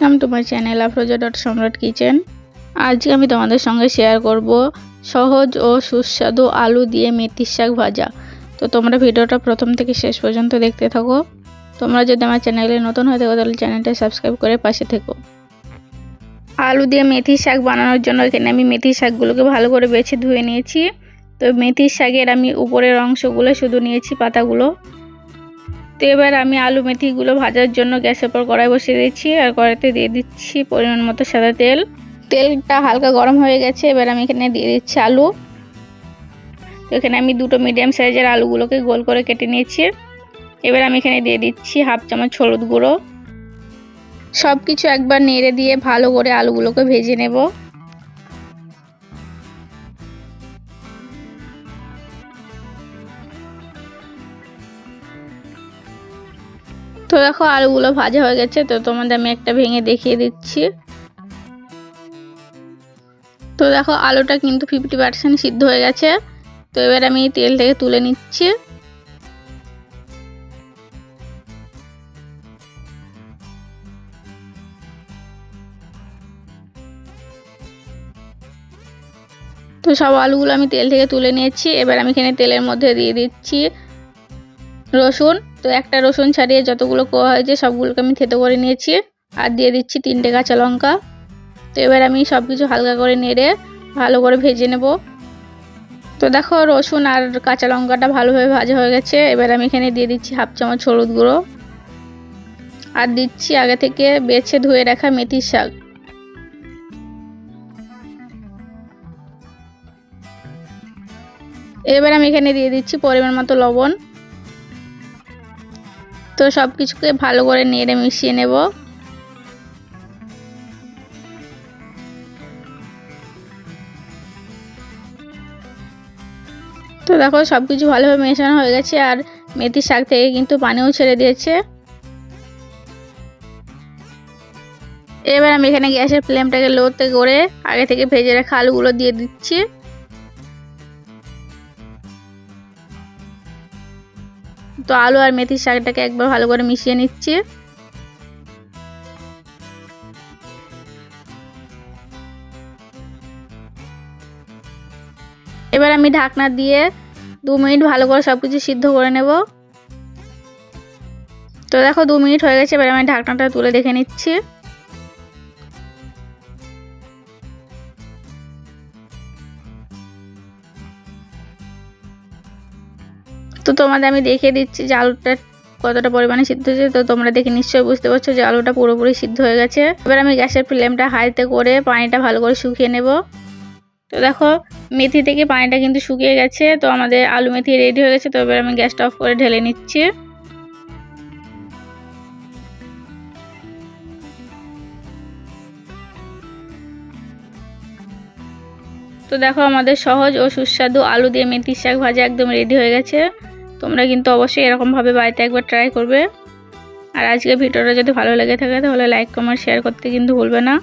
Welcome to my channel আফরোজা.সম্রাট kitchen. আজকে আমি তোমাদের সঙ্গে শেয়ার করব সহজ ও সুস্বাদু আলু দিয়ে মেথির শাক ভাজা। তো তোমরা ভিডিওটা প্রথম থেকে শেষ পর্যন্ত দেখতে থাকো। তোমরা যদি আমার চ্যানেলে নতুন হয়ে থাকো তাহলে চ্যানেলটা সাবস্ক্রাইব করে পাশে থেকো। আলু দিয়ে মেথির শাক বানানোর জন্য এখানে আমি মেথির শাকগুলোকে ভালো করে বেছে ধুয়ে নিয়েছি। তো মেথির শাকের আমি উপরের অংশগুলো শুধু নিয়েছি, পাতাগুলো। তো এবার আমি আলু মেথিগুলো ভাজার জন্য গ্যাসের উপর কড়াই বসিয়ে দিচ্ছি আর কড়াইতে দিয়ে দিচ্ছি পরিমাণ মতো সাদা তেল। তেলটা হালকা গরম হয়ে গেছে, এবার আমি এখানে দিয়ে দিচ্ছি আলু। তো এখানে আমি দুটো মিডিয়াম সাইজের আলুগুলোকে গোল করে কেটে নিয়েছি। এবার আমি এখানে দিয়ে দিচ্ছি হাফ চামচ হলুদ গুঁড়ো। সব কিছু একবার নেড়ে দিয়ে ভালো করে আলুগুলোকে ভেজে নেব। তো দেখো আলুগুলো ভাজা হয়ে গেছে। তো তোমাদের আমি একটা ভেঙে দেখিয়ে দিচ্ছি। তো দেখো আলুটা কিন্তু 50% সিদ্ধ হয়ে গেছে। তো এবার আমি তেল থেকে তুলে নিচ্ছি। তো সব আলুগুলো আমি তেল থেকে তুলে নিয়েছি। এবার আমি এখানে তেলের মধ্যে দিয়ে দিচ্ছি রসুন। তো একটা রসুন ছাড়িয়ে যতগুলো কোয়া হয়েছে সবগুলোকে আমি থেতো করে নিয়েছি। আর দিয়ে দিচ্ছি 3টে কাঁচা লঙ্কা। তো এবার আমি সব কিছু হালকা করে নেড়ে ভালো করে ভেজে নেব। তো দেখো রসুন আর কাঁচা লঙ্কাটা ভালোভাবে ভাজা হয়ে গেছে। এবার আমি এখানে দিয়ে দিচ্ছি হাফ চামচ হলুদ গুঁড়ো আর দিচ্ছি আগে থেকে বেছে ধুয়ে রাখা মেথির শাক। এবার আমি এখানে দিয়ে দিচ্ছি পরিমাণ মতো লবণ। তো সব কিছুকে ভালো করে নেড়ে মিশিয়ে নেব। তো দেখো সব কিছু ভালোভাবে মেশানো হয়ে গেছে আর মেথির শাক থেকে কিন্তু পানিও ছেড়ে দিয়েছে। এবার আমি এখানে গ্যাসের ফ্লেমটাকে লোতে করে আগে থেকে ভেজে রাখা আলুগুলো দিয়ে দিচ্ছি। তো আলু আর মেথির শাকটাকে একবার ভালো করে মিশিয়ে নিচ্ছি। এবার আমি ঢাকনা দিয়ে 2 মিনিট ভালো করে সবকিছু সিদ্ধ করে নেব। তো দেখো 2 মিনিট হয়ে গেছে। এবার আমি ঢাকনাটা তুলে দেখে নিচ্ছি। তো তোমাদের আমি দেখিয়ে দিচ্ছি যে আলুটা কতটা পরিমাণে সিদ্ধ হয়েছে। তো তোমরা দেখে নিশ্চয়ই বুঝতে পারছো যে আলুটা পুরোপুরি সিদ্ধ হয়ে গেছে। এবার আমি গ্যাসের ফ্লেমটা হাইতে করে পানিটা ভালো করে শুকিয়ে নেব। তো দেখো মেথি থেকে পানিটা কিন্তু শুকিয়ে গেছে। তো আমাদের আলু মেথি রেডি হয়ে গেছে। তো এবার আমি গ্যাসটা অফ করে ঢেলে নিচ্ছি। তো দেখো আমাদের সহজ ও সুস্বাদু আলু দিয়ে মেথির শাক ভাজা একদম রেডি হয়ে গেছে। তোমরা কিন্তু অবশ্যই এরকমভাবে বাড়িতে একবার ট্রাই করবে। আর আজকে ভিডিওটা যদি ভালো লেগে থাকে তাহলে লাইক কমেন্ট শেয়ার করতে কিন্তু ভুলবে না।